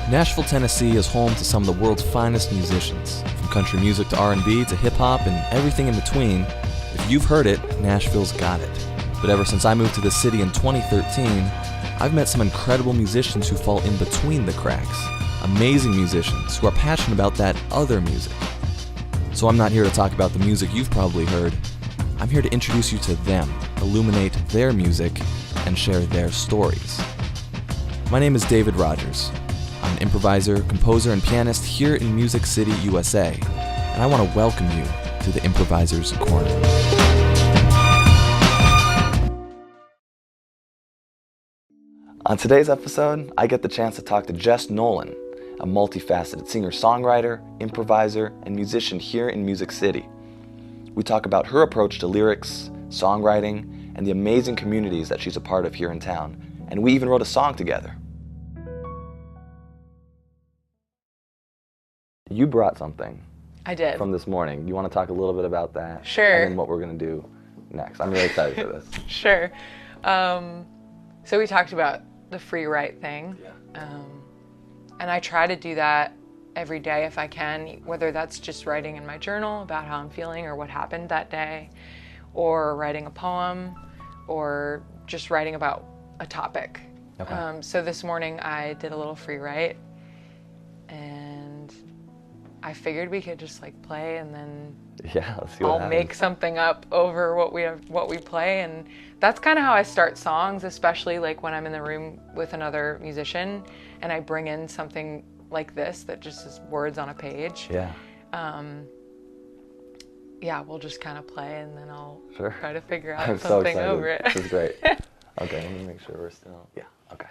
Nashville, Tennessee is home to some of the world's finest musicians. From country music to R&B to hip-hop and everything in between, if you've heard it, Nashville's got it. But ever since I moved to the city in 2013, I've met some incredible musicians who fall in between the cracks. Amazing musicians who are passionate about that other music. So I'm not here to talk about the music you've probably heard. I'm here to introduce you to them, illuminate their music, and share their stories. My name is David Rodgers. I'm an improviser, composer, and pianist here in Music City, USA, and I want to welcome you to the Improviser's Corner. On today's episode, I get the chance to talk to Jess Nolan, a multifaceted singer-songwriter, improviser, and musician here in Music City. We talk about her approach to lyrics, songwriting, and the amazing communities that she's a part of here in town, and we even wrote a song together. You brought something. I did. From this morning. You want to talk a little bit about that? Sure. And then what we're going to do next. I'm really excited for this. Sure. So we talked about the free write thing. Yeah. And I try to do that every day if I can, whether that's just writing in my journal about how I'm feeling or what happened that day, or writing a poem, or just writing about a topic. Okay. So this morning I did a little free write, and I figured we could just like play, and then let's see what I'll happens. make something up over what we play, and that's kind of how I start songs, especially like when I'm in the room with another musician and I bring in something like this that just is words on a page. Yeah. We'll just kind of play, and then I'll Sure. try to figure out I'm so something excited. over it. This is great. Okay, let me make sure we're still. Yeah, okay.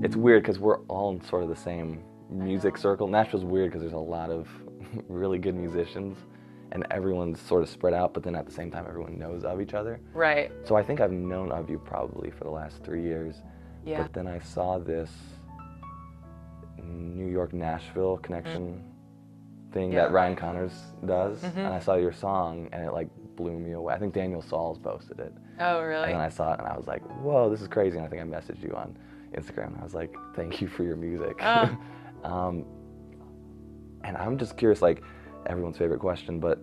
It's weird because we're all in sort of the same music circle. Nashville's weird because there's a lot of really good musicians and everyone's sort of spread out, but then at the same time everyone knows of each other. Right. So I think I've known of you probably for the last 3 years. Yeah. But then I saw this New York-Nashville connection thing that Ryan Connors does, and I saw your song and it like blew me away. I think Daniel Sauls posted it. Oh, really? And then I saw it and I was like, whoa, this is crazy. And I think I messaged you on Instagram and I was like, thank you for your music. Oh. And I'm just curious, like everyone's favorite question, but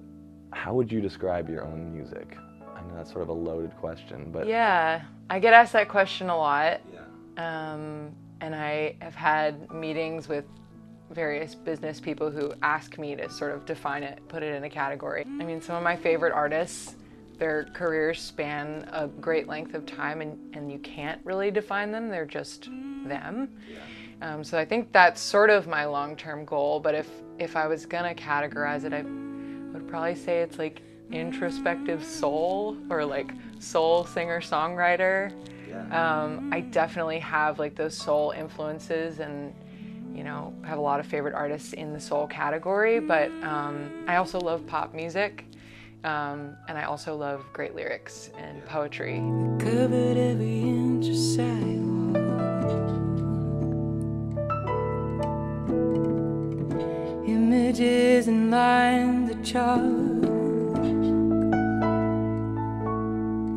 how would you describe your own music? I know that's sort of a loaded question, but Yeah, I get asked that question a lot. Yeah. And I have had meetings with various business people who ask me to sort of define it, put it in a category. I mean, some of my favorite artists, their careers span a great length of time, and you can't really define them, they're just them. Yeah. So I think that's sort of my long-term goal, but if I was gonna categorize it, I would probably say it's like introspective soul, or like soul singer-songwriter. Yeah. I definitely have like those soul influences, and have a lot of favorite artists in the soul category, but I also love pop music, and I also love great lyrics and poetry. Covered every inch of sidewalk, images and lines of chalk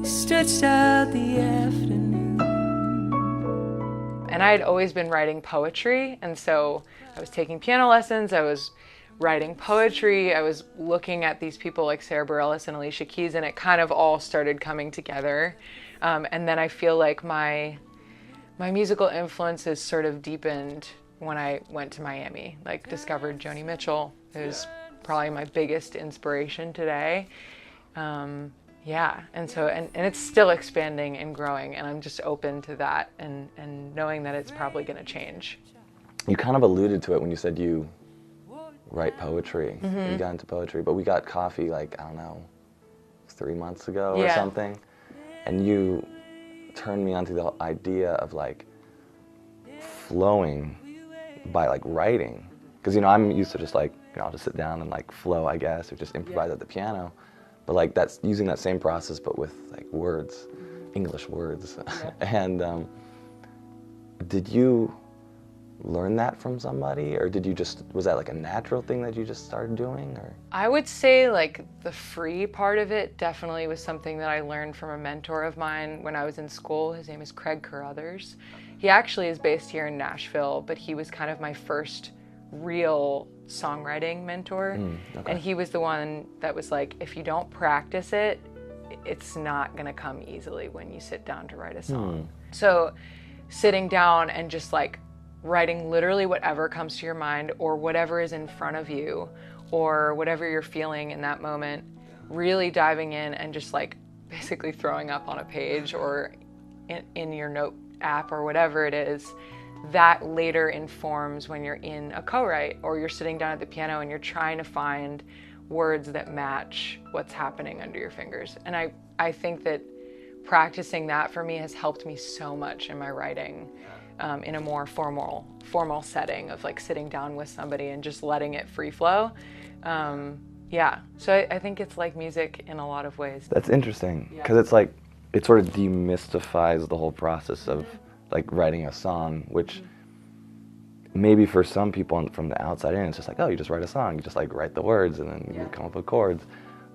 stretched out the afternoon. And I had always been writing poetry, and so I was taking piano lessons, I was writing poetry, I was looking at these people like Sarah Bareilles and Alicia Keys, and it kind of all started coming together. And then I feel like my musical influences sort of deepened when I went to Miami, like discovered Joni Mitchell, who's probably my biggest inspiration today. And so it's still expanding and growing, and I'm just open to that and knowing that it's probably gonna change. You kind of alluded to it when you said you write poetry. You got into poetry, but we got coffee like, I don't know, 3 months ago or something, and you turned me onto the idea of like flowing by like writing, because I'm used to just like I'll just sit down and like flow, I guess, or just improvise at the piano. but like that's using that same process, but with like words, English words. Yeah. And did you learn that from somebody, or was that like a natural thing that you just started doing, or? I would say like the free part of it definitely was something that I learned from a mentor of mine when I was in school. His name is Rodgers. He actually is based here in Nashville, but he was kind of my first real songwriting mentor. Okay. And he was the one that was like, if you don't practice it, it's not gonna come easily when you sit down to write a song. So sitting down and just like writing literally whatever comes to your mind or whatever is in front of you or whatever you're feeling in that moment, really diving in and just like basically throwing up on a page or in your note app or whatever it is, that later informs when you're in a co-write or you're sitting down at the piano and you're trying to find words that match what's happening under your fingers. And I think that practicing that for me has helped me so much in my writing. In a more formal setting of like sitting down with somebody and just letting it free flow. Yeah, so I think it's like music in a lot of ways. That's interesting, because it's like, it sort of demystifies the whole process of like writing a song, which maybe for some people from the outside in, it's just like, oh, you just write a song, you just like write the words and then you come up with chords.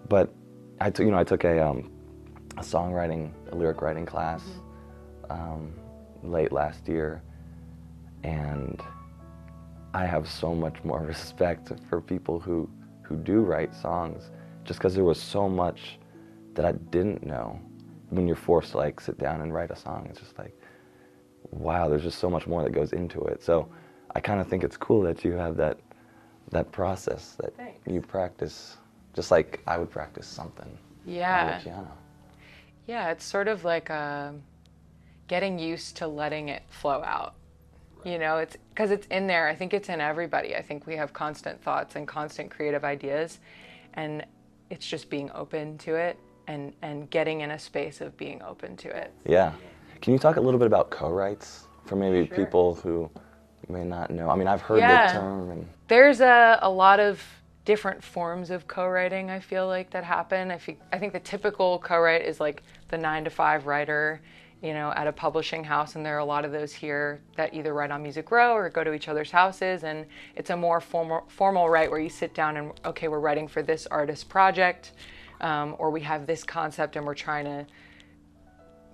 But I took a songwriting, a lyric writing class late last year, and I have so much more respect for people who do write songs, just because there was so much that I didn't know when you're forced to like sit down and write a song. It's just like, wow, there's just so much more that goes into it. So I kind of think it's cool that you have that process that you practice, just like I would practice something on the piano. Yeah, it's sort of like getting used to letting it flow out. You know, it's because it's in there. I think it's in everybody. I think we have constant thoughts and constant creative ideas, and it's just being open to it and getting in a space of being open to it. Yeah. Can you talk a little bit about co-writes for maybe people who may not know? I mean, I've heard the term. And there's a lot of different forms of co-writing, I feel like, that happen. I think the typical co-write is like the 9-to-5 writer, you know, at a publishing house, and there are a lot of those here that either write on Music Row or go to each other's houses, and it's a more formal write where you sit down and, okay, we're writing for this artist project, or we have this concept and we're trying to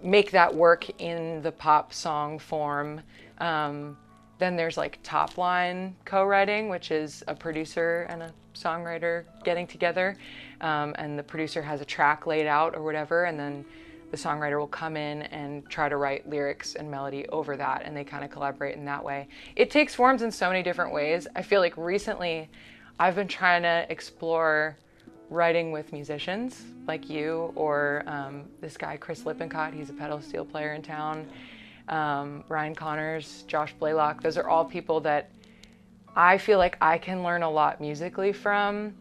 make that work in the pop song form. Then there's like top line co-writing, which is a producer and a songwriter getting together, and the producer has a track laid out or whatever, and then the songwriter will come in and try to write lyrics and melody over that, and they kind of collaborate in that way. It takes forms in so many different ways. I feel like recently I've been trying to explore writing with musicians like you, or this guy Chris Lippincott, he's a pedal steel player in town, Ryan Connors, Josh Blaylock. Those are all people that I feel like I can learn a lot musically from.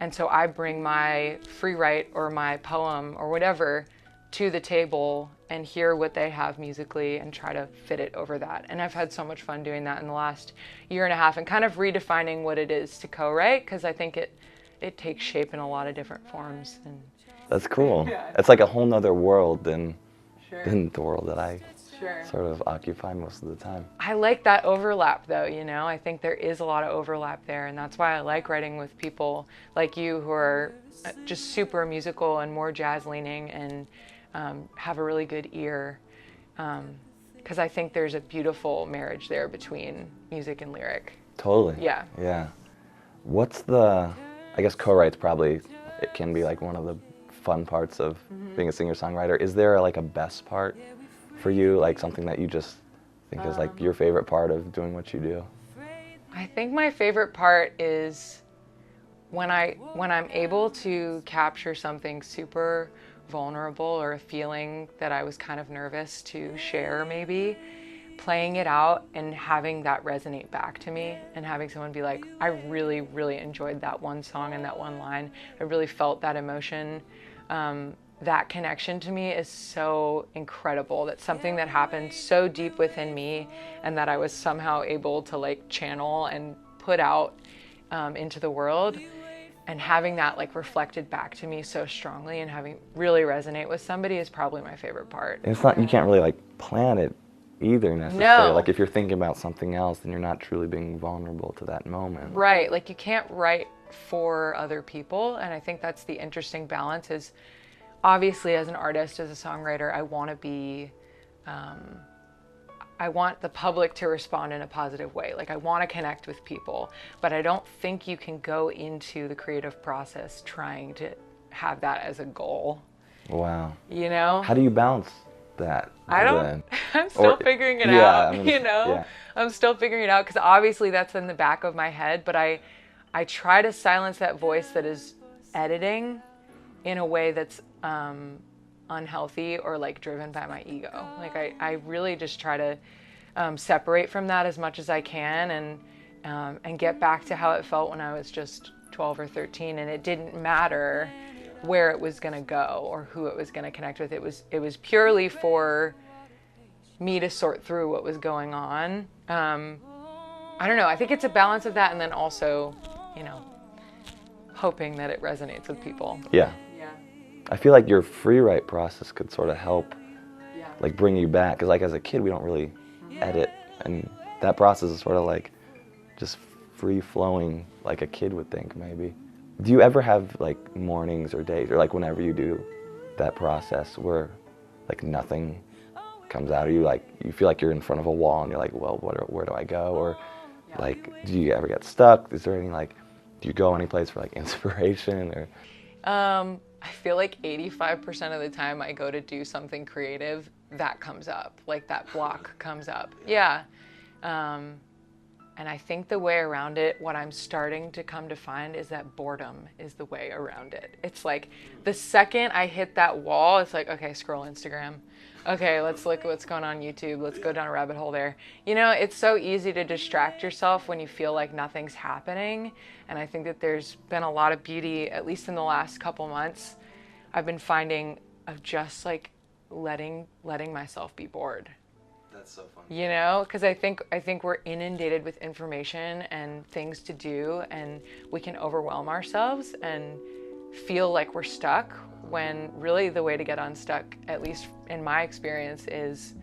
And so I bring my free write or my poem or whatever to the table and hear what they have musically and try to fit it over that. And I've had so much fun doing that in the last year and a half and kind of redefining what it is to co-write, because I think it takes shape in a lot of different forms. And that's cool. It's like a whole nother world than the world that I sort of occupy most of the time. I like that overlap though, you know. I think there is a lot of overlap there, and that's why I like writing with people like you who are just super musical and more jazz leaning and have a really good ear, because I think there's a beautiful marriage there between music and lyric. Totally. Yeah. Yeah. What's I guess co-write's probably, it can be like one of the fun parts of being a singer-songwriter. Is there like a best part for you, like something that you just think is like your favorite part of doing what you do? I think my favorite part is when I'm able to capture something super vulnerable or a feeling that I was kind of nervous to share, maybe playing it out and having that resonate back to me and having someone be like, I really, really enjoyed that one song and that one line. I really felt that emotion. That connection to me is so incredible. That's something that happened so deep within me and that I was somehow able to like channel and put out into the world. and having that like reflected back to me so strongly and having really resonate with somebody is probably my favorite part. And it's not, you can't really like plan it either necessarily. No. Like if you're thinking about something else, then you're not truly being vulnerable to that moment. Right, like you can't write for other people, and I think that's the interesting balance is obviously as an artist, as a songwriter, I want to be, I want the public to respond in a positive way. Like I want to connect with people, but I don't think you can go into the creative process trying to have that as a goal. Wow. You know? How do you balance that? I don't, then? I'm still Or- figuring it yeah, out, I mean, you know? yeah. I'm still figuring it out because obviously that's in the back of my head, but I try to silence that voice that is editing in a way that's unhealthy or like driven by my ego. Like I really just try to separate from that as much as I can and get back to how it felt when I was just 12 or 13 and it didn't matter where it was going to go or who it was going to connect with. It was purely for me to sort through what was going on. I don't know. I think it's a balance of that and then also, you know, hoping that it resonates with people. Yeah. Yeah. I feel like your free write process could sort of help Yeah. like bring you back. Because like as a kid, we don't really edit. And that process is sort of like just free flowing like a kid would think maybe. Do you ever have like mornings or days or like whenever you do that process where like nothing comes out of you, like you feel like you're in front of a wall and you're like, well, where do I go? Or like, do you ever get stuck? Is there any like, do you go any place for like inspiration or? I feel like 85% of the time I go to do something creative, that comes up, like that block comes up. Yeah. And I think the way around it, what I'm starting to come to find is that boredom is the way around it. It's like the second I hit that wall, it's like, okay, scroll Instagram. Okay, let's look at what's going on YouTube. Let's go down a rabbit hole there. You know, it's so easy to distract yourself when you feel like nothing's happening. And I think that there's been a lot of beauty, at least in the last couple months, I've been finding of just like letting myself be bored. That's so fun. You know, because I think we're inundated with information and things to do, and we can overwhelm ourselves and feel like we're stuck when really the way to get unstuck, at least in my experience, is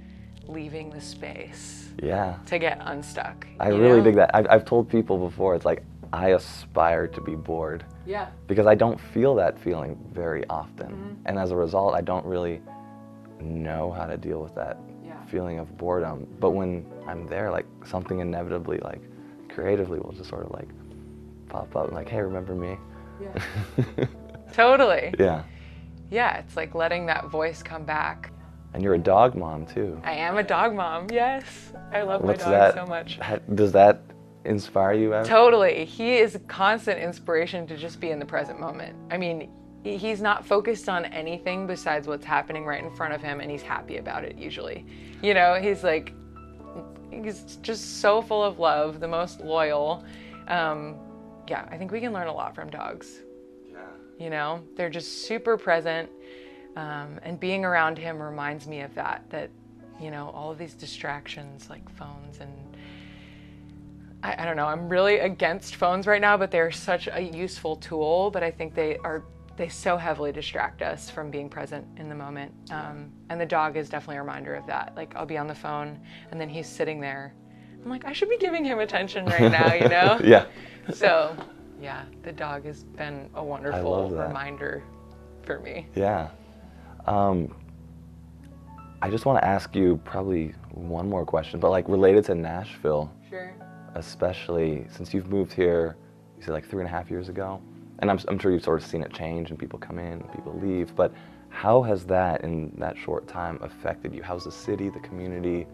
leaving the space Yeah. to get unstuck. I you really know? dig that. I've told people before, it's like, I aspire to be bored. Yeah. Because I don't feel that feeling very often. And as a result, I don't really know how to deal with that feeling of boredom. But when I'm there, like something inevitably, like creatively will just sort of like pop up and like, hey, remember me? Yeah. Totally. Yeah. Yeah, it's like letting that voice come back. And you're a dog mom too. I am a dog mom, yes. I love What's my that? dog so much. Does that inspire you ever? Totally. He is a constant inspiration to just be in the present moment. I mean, he's not focused on anything besides what's happening right in front of him, and he's happy about it usually. You know, he's just so full of love, the most loyal. Yeah, I think we can learn a lot from dogs. Yeah. You know, they're just super present, and being around him reminds me of that, you know, all of these distractions like phones and I don't know, I'm really against phones right now, but they're such a useful tool, but I think they so heavily distract us from being present in the moment. And the dog is definitely a reminder of that. Like I'll be on the phone and then he's sitting there. I'm like, I should be giving him attention right now, you know? Yeah. So yeah, the dog has been a wonderful love that. reminder for me. Yeah. I just want to ask you probably one more question, but like related to Nashville. Sure. Especially since you've moved here, you said like 3.5 years ago, and I'm sure you've sort of seen it change and people come in, and people leave, but how has that in that short time affected you? How's the city, the community,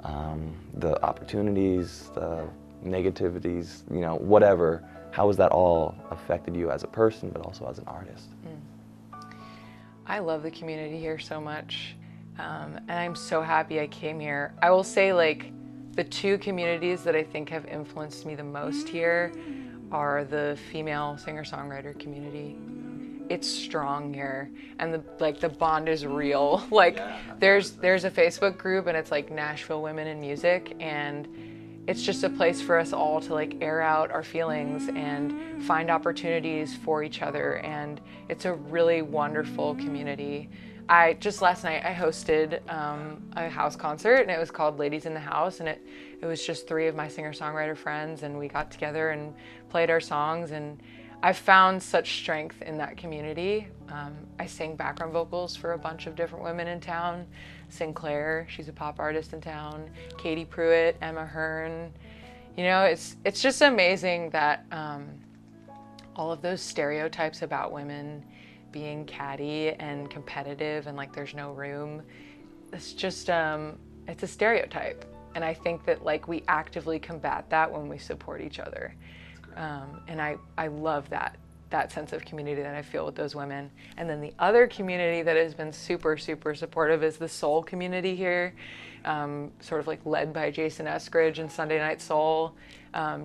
the opportunities, the negativities, you know, whatever, how has that all affected you as a person, but also as an artist? I love the community here so much, and I'm so happy I came here. I will say, like, the two communities that I think have influenced me the most here are the female singer-songwriter community. It's strong here, and the bond is real. Like, there's a Facebook group, and it's like Nashville Women in Music, and it's just a place for us all to like air out our feelings and find opportunities for each other. And it's a really wonderful community. Just last night I hosted a house concert, and it was called Ladies in the House, and it was just 3 of my singer-songwriter friends, and we got together and played our songs, and I found such strength in that community. I sing background vocals for a bunch of different women in town. Sinclair, she's a pop artist in town. Katie Pruitt, Emma Hearn. You know, it's just amazing that all of those stereotypes about women being catty and competitive and like there's no room, it's just, it's a stereotype. And I think that like we actively combat that when we support each other. And I love that sense of community that I feel with those women. And then the other community that has been super, super supportive is the soul community here, sort of like led by Jason Eskridge and Sunday Night Soul.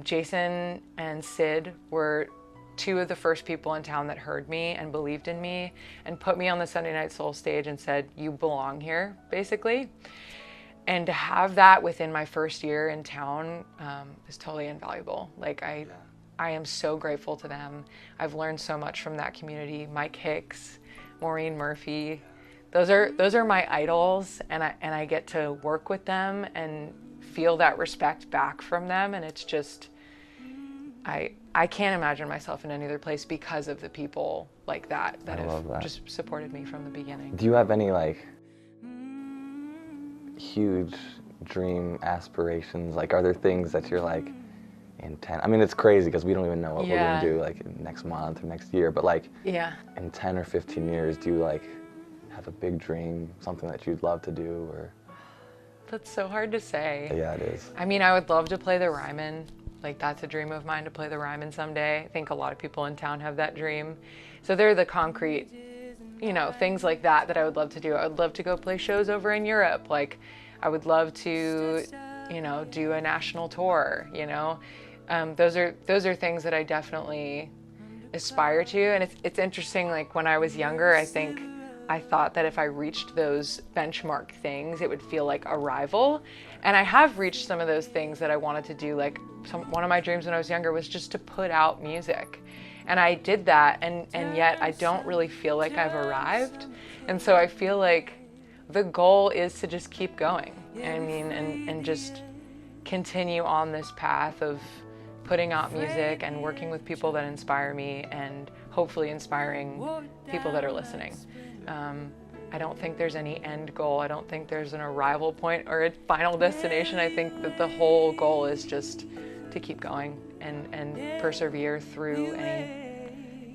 Jason and Sid were 2 of the first people in town that heard me and believed in me and put me on the Sunday Night Soul stage and said, you belong here, basically. And to have that within my first year in town is totally invaluable. Like I am so grateful to them. I've learned so much from that community. Mike Hicks, Maureen Murphy, those are my idols, and I get to work with them and feel that respect back from them. And it's just, I can't imagine myself in any other place because of the people like that have just supported me from the beginning. Do you have any like huge dream aspirations? Like, are there things that you're like intent? I mean, it's crazy because we don't even know what we're gonna do like next month or next year, but like in 10 or 15 years, do you like have a big dream, something that you'd love to do? Or that's so hard to say. Yeah, it is. I mean, I would love to play the Ryman. Like, that's a dream of mine, to play the Ryman someday. I think a lot of people in town have that dream. So they're the concrete, you know, things like that I would love to do. I would love to go play shows over in Europe. Like, I would love to, you know, do a national tour, you know. Those are things that I definitely aspire to. And it's interesting, like when I was younger, I thought that if I reached those benchmark things, it would feel like a rival. And I have reached some of those things that I wanted to do. Like one of my dreams when I was younger was just to put out music. And I did that, and yet I don't really feel like I've arrived. And so I feel like the goal is to just keep going. I mean, and just continue on this path of putting out music and working with people that inspire me, and hopefully inspiring people that are listening. I don't think there's any end goal. I don't think there's an arrival point or a final destination. I think that the whole goal is just to keep going and persevere through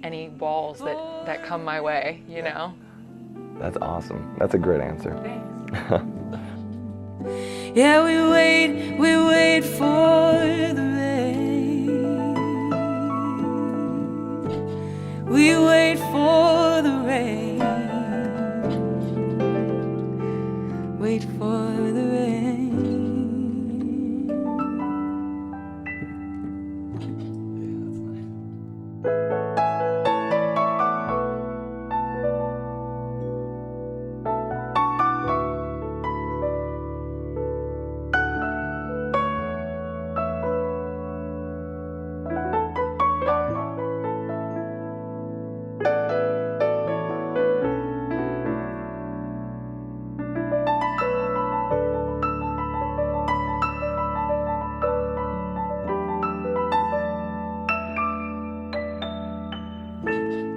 any walls that come my way, you know? That's awesome. That's a great answer. Yeah, we wait for the rain. We wait for the rain. Wait for the rain.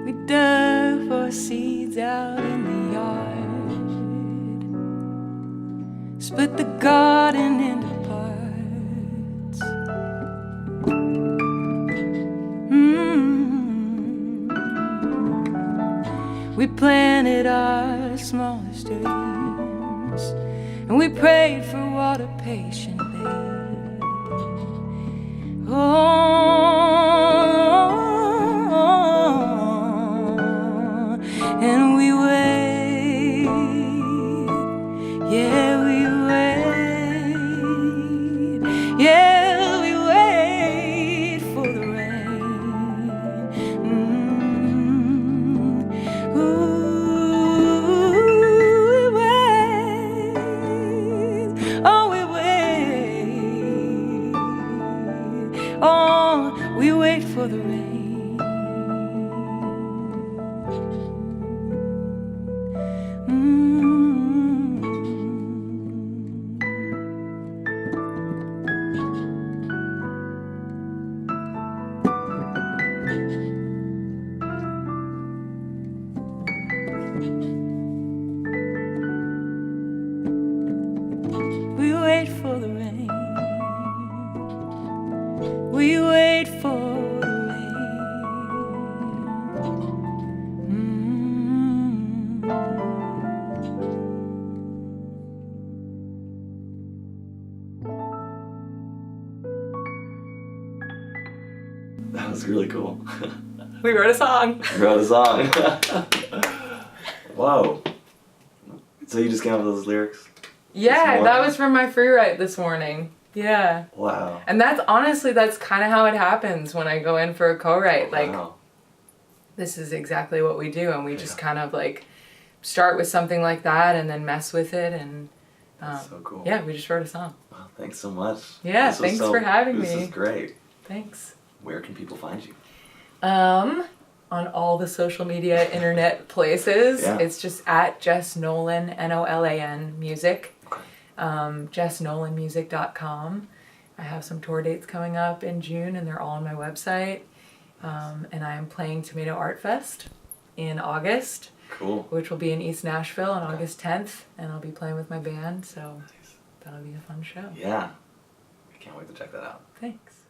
We dug for seeds out in the yard, split the garden into parts. We planted our smallest dreams, and we prayed for water patiently. And we wait, yeah, we wait, yeah, we wait for the rain. Ooh, we wait, oh, we wait. We wait for the rain. We wait for the rain. That was really cool. We wrote a song. You wrote a song. Whoa. So you just came up with those lyrics? Yeah, This that morning? was from my free write this morning. Yeah. Wow. And that's honestly, that's kind of how it happens when I go in for a co-write. Like, Wow. this is exactly what we do. And we just Yeah. kind of like start with something like that and then mess with it. And That's so cool. yeah, we just wrote a song. Wow, thanks so much. Yeah, This was thanks for having This me. is great. Thanks. Where can people find you? On all the social media internet places. Yeah. It's just at Jess Nolan, Nolan music. Okay. JessNolanmusic.com. I have some tour dates coming up in June and they're all on my website. And I am playing Tomato Art Fest in August, Cool. which will be in East Nashville on August 10th. And I'll be playing with my band, so that'll be a fun show. Yeah. I can't wait to check that out. Thanks.